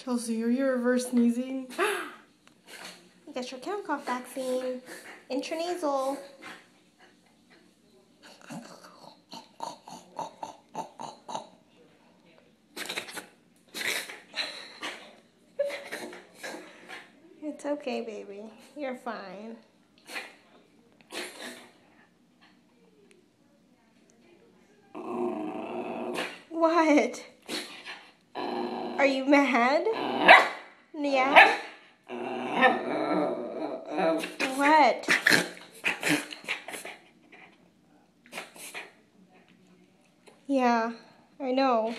Chelsea, are you reverse sneezing? You got your cow cough vaccine. Intranasal. It's okay, baby. You're fine. What? Are you mad? Yeah? What? Yeah, I know.